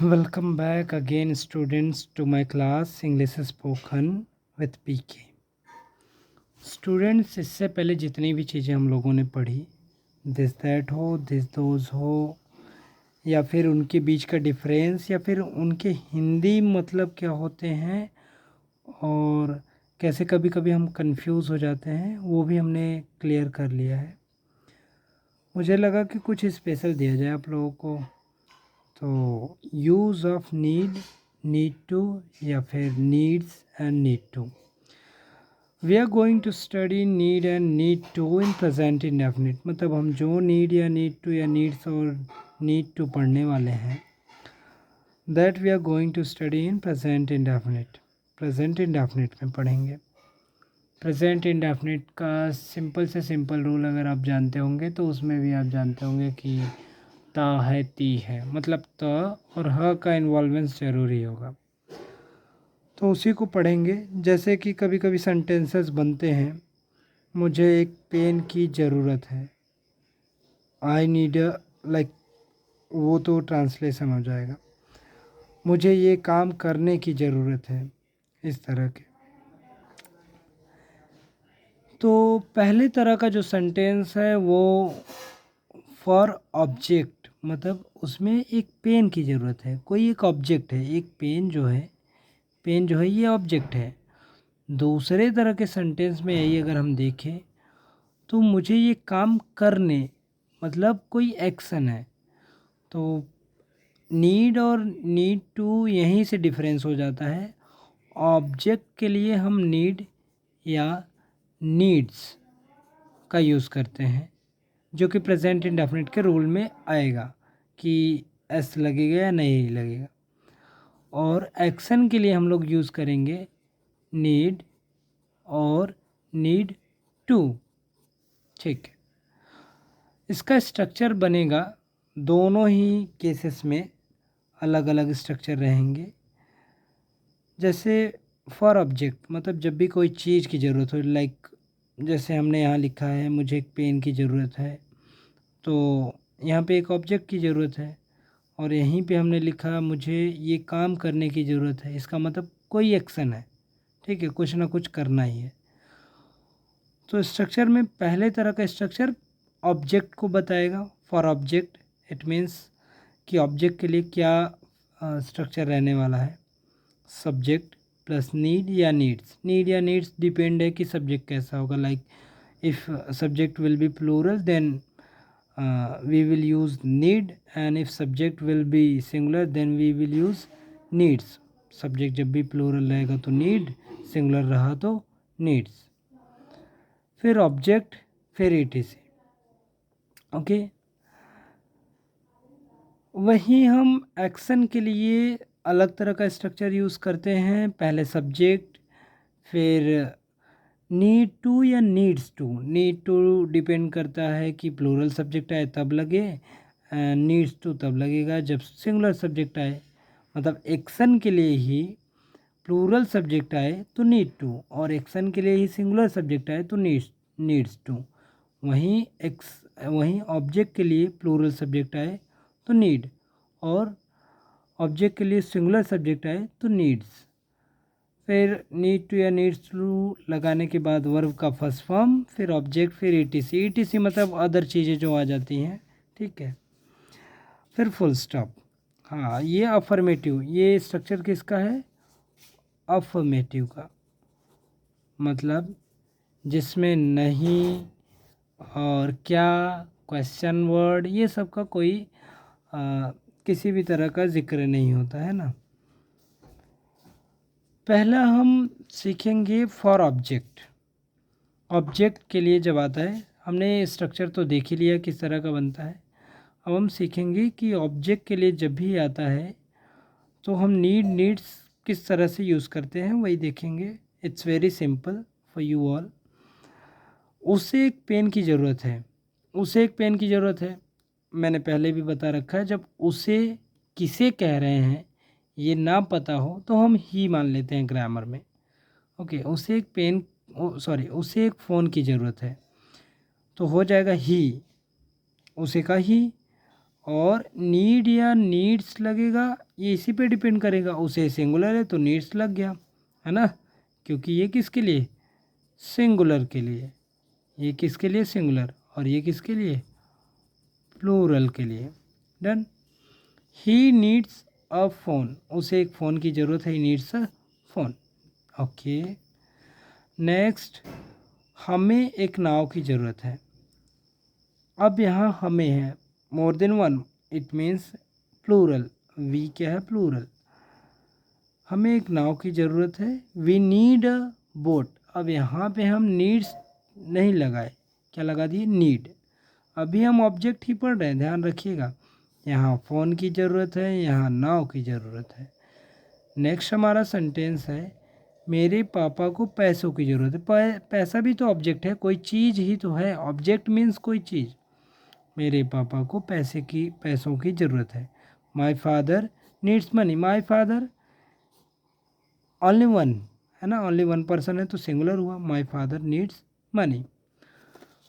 Welcome back again, students, to my class English Spoken with PK. Students, इससे पहले जितनी भी चीज़ें हम लोगों ने पढ़ी, दिस दैट हो, दिस दोज हो, या फिर उनके बीच का डिफरेंस, या फिर उनके हिंदी मतलब क्या होते हैं और कैसे कभी कभी हम कंफ्यूज हो जाते हैं, वो भी हमने क्लियर कर लिया है। मुझे लगा कि कुछ स्पेशल दिया जाए आप लोगों को। तो use of need, need to, या फिर needs and need to. We are going to study need and need to in present indefinite. मतलब हम जो नीड या नीड टू या नीड्स और नीड टू पढ़ने वाले हैं, that we are going to study in present indefinite. Present indefinite में पढ़ेंगे। प्रेजेंट इंडेफिनिट का सिंपल से सिंपल रूल अगर आप जानते होंगे तो उसमें भी आप जानते होंगे कि ता है ती है, मतलब त और ह का इन्वॉल्वेंस ज़रूरी होगा। तो उसी को पढ़ेंगे। जैसे कि कभी कभी सेंटेंसेस बनते हैं, मुझे एक पेन की ज़रूरत है, आई नीड लाइक, वो तो ट्रांसलेशन हो जाएगा। मुझे ये काम करने की ज़रूरत है, इस तरह के। तो पहले तरह का जो सेंटेंस है वो फॉर ऑब्जेक्ट, मतलब उसमें एक पेन की ज़रूरत है, कोई एक ऑब्जेक्ट है, एक पेन जो है ये ऑब्जेक्ट है। दूसरे तरह के सेंटेंस में यही अगर हम देखें तो मुझे ये काम करने, मतलब कोई एक्शन है। तो नीड और नीड टू यहीं से डिफरेंस हो जाता है। ऑब्जेक्ट के लिए हम नीड या नीड्स का यूज़ करते हैं, जो कि प्रेजेंट इंडेफिनिट के रूल में आएगा कि एस लगेगा या नहीं लगेगा। और एक्शन के लिए हम लोग यूज़ करेंगे नीड और नीड टू। ठीक है, इसका स्ट्रक्चर बनेगा, दोनों ही केसेस में अलग अलग स्ट्रक्चर रहेंगे। जैसे फॉर ऑब्जेक्ट, मतलब जब भी कोई चीज़ की ज़रूरत हो, लाइक जैसे हमने यहाँ लिखा है मुझे एक पेन की ज़रूरत है, तो यहाँ पे एक ऑब्जेक्ट की ज़रूरत है। और यहीं पे हमने लिखा मुझे ये काम करने की ज़रूरत है, इसका मतलब कोई एक्शन है। ठीक है, कुछ ना कुछ करना ही है। तो स्ट्रक्चर में पहले तरह का स्ट्रक्चर ऑब्जेक्ट को बताएगा। फॉर ऑब्जेक्ट इट मीन्स कि ऑब्जेक्ट के लिए क्या स्ट्रक्चर रहने वाला है। सब्जेक्ट प्लस नीड या नीड्स। नीड या नीड्स डिपेंड है कि सब्जेक्ट कैसा होगा। Like if subject will be plural then we will use need, and if subject will be singular then we will use needs. Subject जब भी plural रहेगा तो नीड, सिंगुलर रहा तो नीड्स। फिर ऑब्जेक्ट, फिर ईटीसी। ओके, वहीं हम एक्शन के लिए अलग तरह का स्ट्रक्चर यूज़ करते हैं। पहले सब्जेक्ट, फिर नीड टू या needs to. Need to depend करता है कि प्लूरल सब्जेक्ट आए तब लगे, नीड्स टू तब लगेगा जब सिंगुलर सब्जेक्ट आए। मतलब एक्शन के लिए ही प्लूरल सब्जेक्ट आए तो नीड टू, और एक्शन के लिए ही सिंगुलर सब्जेक्ट आए तो नीड्स टू। वहीं ऑब्जेक्ट के लिए प्लूरल सब्जेक्ट आए तो नीड, और ऑब्जेक्ट के लिए सिंगुलर सब्जेक्ट आए तो नीड्स। फिर नीड टू या नीड्स टू लगाने के बाद वर्ब का फर्स्ट फॉर्म, फिर ऑब्जेक्ट, फिर ईटीसी। ईटीसी मतलब अदर चीज़ें जो आ जाती हैं। ठीक है, फिर फुल स्टॉप। हाँ, ये अफर्मेटिव, ये स्ट्रक्चर किसका है? अफर्मेटिव का, मतलब जिसमें नहीं और क्या, क्वेश्चन वर्ड, ये सब का कोई किसी भी तरह का जिक्र नहीं होता है ना। पहला हम सीखेंगे फॉर ऑब्जेक्ट। ऑब्जेक्ट के लिए जब आता है, हमने स्ट्रक्चर तो देख ही लिया किस तरह का बनता है। अब हम सीखेंगे कि ऑब्जेक्ट के लिए जब भी आता है तो हम नीड्स किस तरह से यूज़ करते हैं, वही देखेंगे। It's very simple for you all. उसे एक पेन की ज़रूरत है, उसे एक पेन की ज़रूरत है, मैंने पहले भी बता रखा है। जब उसे किसे कह रहे हैं ये ना पता हो तो हम ही मान लेते हैं ग्रामर में। ओके, उसे एक पेन, सॉरी, उसे एक फ़ोन की ज़रूरत है तो हो जाएगा ही, उसे का ही। और नीड या नीड्स लगेगा, ये इसी पे डिपेंड करेगा। उसे सिंगुलर है तो नीड्स लग गया, है ना, क्योंकि ये किसके लिए, सिंगुलर के लिए। ये किसके लिए, सिंगुलर, और ये किसके लिए, प्लूरल के लिए। Done. He needs a phone, उसे एक फ़ोन की ज़रूरत है, he needs a phone. Okay. Next, हमें एक नाव की ज़रूरत है। अब यहाँ हमें है more than one, it means plural. We क्या है, प्लूरल। हमें एक नाव की ज़रूरत है, वी नीड अ बोट। अब यहाँ पे हम नीड्स नहीं लगाए, क्या लगा दिए, नीड। अभी हम ऑब्जेक्ट ही पढ़ रहे हैं, ध्यान रखिएगा। यहाँ फ़ोन की ज़रूरत है, यहाँ नाव की ज़रूरत है। नेक्स्ट हमारा सेंटेंस है, मेरे पापा को पैसों की ज़रूरत है। पैसा भी तो ऑब्जेक्ट है, कोई चीज़ ही तो है। ऑब्जेक्ट मीन्स कोई चीज़। मेरे पापा को पैसों की ज़रूरत है। My father needs money. My father only one है ना, ओनली वन पर्सन है तो सिंगुलर हुआ, my father needs money.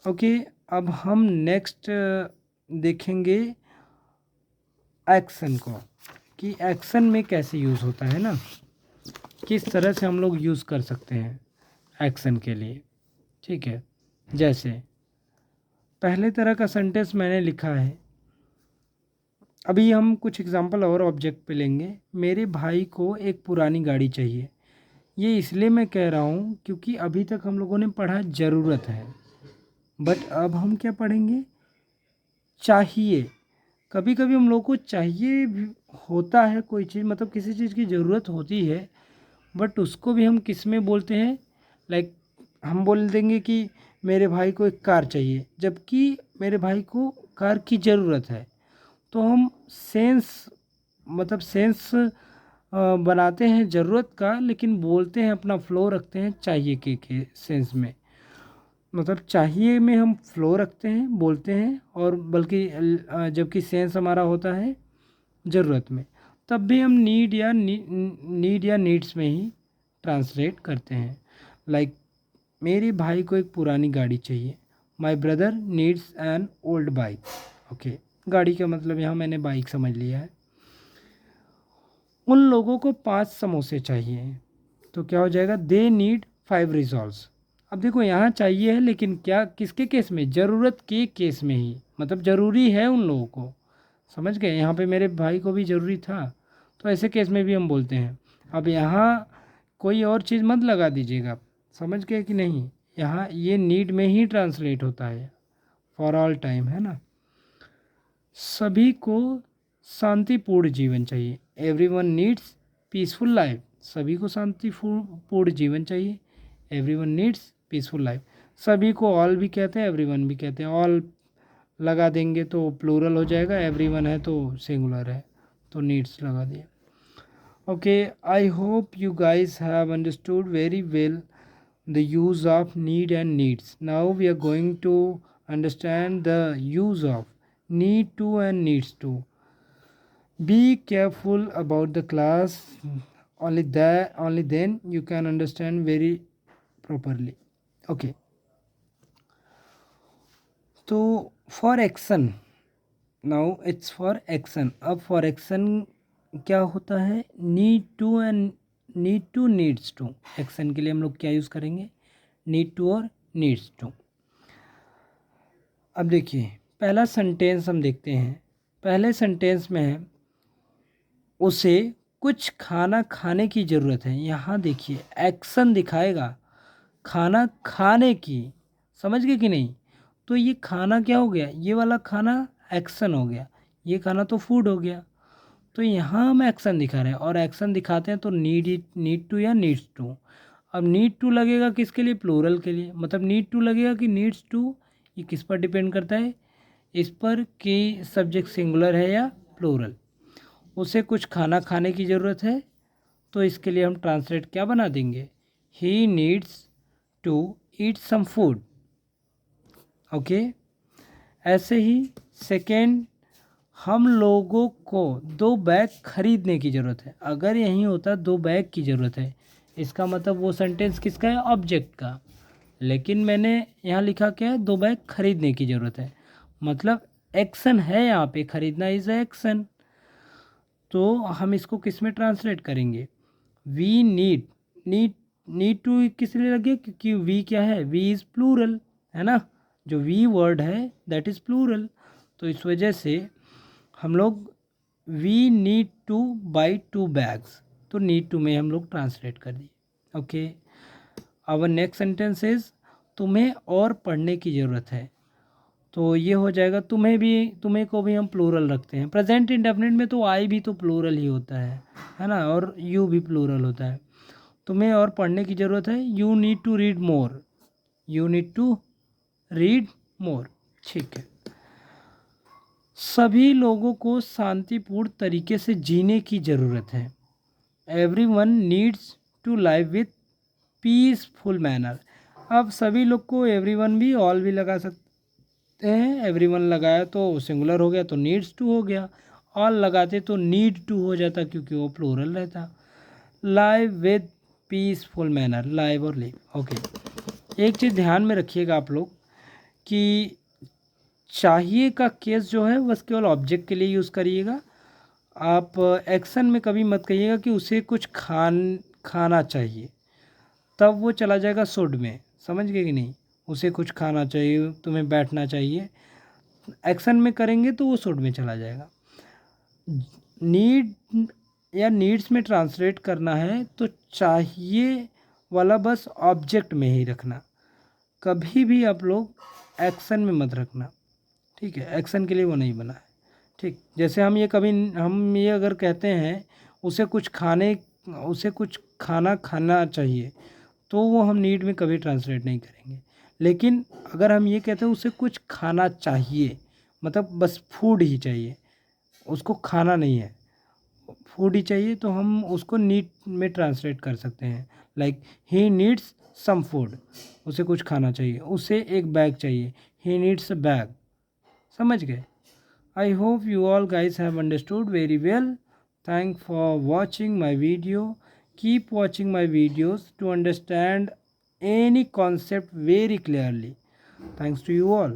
Okay. अब हम नेक्स्ट देखेंगे एक्शन को, कि एक्शन में कैसे यूज़ होता है ना, किस तरह से हम लोग यूज़ कर सकते हैं एक्शन के लिए। ठीक है, जैसे पहले तरह का सेंटेंस मैंने लिखा है। अभी हम कुछ एग्जांपल और ऑब्जेक्ट पे लेंगे। मेरे भाई को एक पुरानी गाड़ी चाहिए। ये इसलिए मैं कह रहा हूँ क्योंकि अभी तक हम लोगों ने पढ़ा ज़रूरत है, बट अब हम क्या पढ़ेंगे, चाहिए। कभी कभी हम लोग को चाहिए भी होता है कोई चीज़, मतलब किसी चीज़ की ज़रूरत होती है, बट उसको भी हम किस में बोलते हैं, लाइक हम बोल देंगे कि मेरे भाई को एक कार चाहिए, जबकि मेरे भाई को कार की ज़रूरत है। तो हम सेंस बनाते हैं ज़रूरत का, लेकिन बोलते हैं, अपना फ्लो रखते हैं चाहिए के सेंस में। मतलब चाहिए में हम फ्लो रखते हैं, बोलते हैं, और बल्कि जबकि सेंस हमारा होता है ज़रूरत में। तब भी हम नीड या नीड्स में ही ट्रांसलेट करते हैं। लाइक मेरे भाई को एक पुरानी गाड़ी चाहिए। My brother needs an old bike. Okay, गाड़ी का मतलब यहाँ मैंने बाइक समझ लिया है। उन लोगों को 5 समोसे चाहिए, तो क्या हो जाएगा, दे नीड 5 रिजॉल्व्स। अब देखो यहाँ चाहिए है, लेकिन क्या, किसके केस में, ज़रूरत के केस में ही, मतलब ज़रूरी है उन लोगों को। समझ गए, यहाँ पे मेरे भाई को भी ज़रूरी था, तो ऐसे केस में भी हम बोलते हैं। अब यहाँ कोई और चीज़ मत लगा दीजिएगा, समझ गए कि नहीं। यहाँ ये नीड में ही ट्रांसलेट होता है फॉर ऑल टाइम, है ना। सभी को शांतिपूर्ण जीवन चाहिए। Everyone needs peaceful life. सभी को शांतिपूर्ण जीवन चाहिए। Everyone needs peaceful life. सभी को ऑल भी कहते हैं, एवरीवन भी कहते हैं। ऑल लगा देंगे तो प्लूरल हो जाएगा, एवरीवन है तो सिंगुलर है, तो नीड्स लगा दिया। Okay, I hope you guys have understood very well the use of need and needs. Now we are going to understand the use of need to and needs to. Be careful about the class, only then you can understand very properly. Okay, तो for action, now it's for action. अब for action क्या होता है, need to and need to needs to. Action के लिए हम लोग क्या यूज़ करेंगे, नीड टू और नीड्स टू। अब देखिए पहला सेंटेंस हम देखते हैं। पहले सेंटेंस में है, उसे कुछ खाना खाने की ज़रूरत है। यहाँ देखिए एक्शन दिखाएगा खाना खाने की, समझ गए कि नहीं। तो ये खाना क्या हो गया, ये वाला खाना एक्शन हो गया, ये खाना तो फूड हो गया। तो यहाँ हम एक्शन दिखा रहे हैं, और एक्शन दिखाते हैं तो नीड टू या नीड्स टू। अब नीड टू लगेगा किसके लिए, प्लूरल के लिए। मतलब नीड टू लगेगा कि नीड्स टू, ये किस पर डिपेंड करता है, इस पर कि सब्जेक्ट सिंगुलर है या प्लूरल। उसे कुछ खाना खाने की ज़रूरत है, तो इसके लिए हम ट्रांसलेट क्या बना देंगे, he needs to eat some food. Okay, ऐसे ही सेकेंड, हम लोगों को 2 बैग खरीदने की ज़रूरत है। अगर यहीं होता 2 बैग की ज़रूरत है, इसका मतलब वो सेंटेंस किसका है, ऑब्जेक्ट का। लेकिन मैंने यहाँ लिखा क्या है, 2 बैग खरीदने की ज़रूरत है। मतलब एक्शन है यहाँ पे, खरीदना इज एक्शन। तो हम इसको किस में ट्रांसलेट करेंगे, वी नीड टू किस लिए लगे, क्योंकि वी क्या है, वी इज़ प्लूरल है ना, जो वी वर्ड है दैट इज़ प्लूरल। तो इस वजह से हम लोग we need to buy 2 bags, तो नीड टू में हम लोग ट्रांसलेट कर दिए। Okay, our next sentence is तुम्हें और पढ़ने की ज़रूरत है। तो ये हो जाएगा तुम्हें को भी हम प्लूरल रखते हैं। प्रेजेंट इंडेफिनिट में तो आई भी तो प्लूरल ही होता है ना, और यू भी प्लूरल होता है। तुम्हें और पढ़ने की ज़रूरत है, you need to read more, you need to read more. ठीक है, सभी लोगों को शांतिपूर्ण तरीके से जीने की ज़रूरत है, everyone needs to live with peaceful manner. अब सभी लोग को एवरीवन भी ऑल भी लगा सकते हैं, एवरीवन लगाया तो सिंगुलर हो गया तो नीड्स टू हो गया, ऑल लगाते तो नीड टू हो जाता क्योंकि वो प्लूरल रहता। Live with peaceful manner, live और लिव। ओके, एक चीज़ ध्यान में रखिएगा आप लोग कि चाहिए का केस जो है बस केवल ऑब्जेक्ट के लिए यूज़ करिएगा। आप एक्शन में कभी मत कहिएगा कि उसे कुछ खाना चाहिए, तब वो चला जाएगा शुड में, समझ गए कि नहीं। उसे कुछ खाना चाहिए, तुम्हें बैठना चाहिए, एक्शन में करेंगे तो वो शुड में चला जाएगा। नीड या नीड्स में ट्रांसलेट करना है तो चाहिए वाला बस ऑब्जेक्ट में ही रखना, कभी भी आप लोग एक्शन में मत रखना, ठीक है। एक्शन के लिए वो नहीं बना है, ठीक। जैसे हम ये अगर कहते हैं उसे कुछ खाना खाना चाहिए, तो वो हम नीड में कभी ट्रांसलेट नहीं करेंगे। लेकिन अगर हम ये कहते हैं उसे कुछ खाना चाहिए, मतलब बस फूड ही चाहिए, उसको खाना नहीं है, फूड ही चाहिए, तो हम उसको नीड में ट्रांसलेट कर सकते हैं। Like he needs some food, उसे कुछ खाना चाहिए, उसे एक बैग चाहिए, ही नीड्स अ बैग। समझ गए। I hope you all guys have understood very well. Thank for watching my video. Keep watching my videos to understand any concept very clearly. Thanks to you all.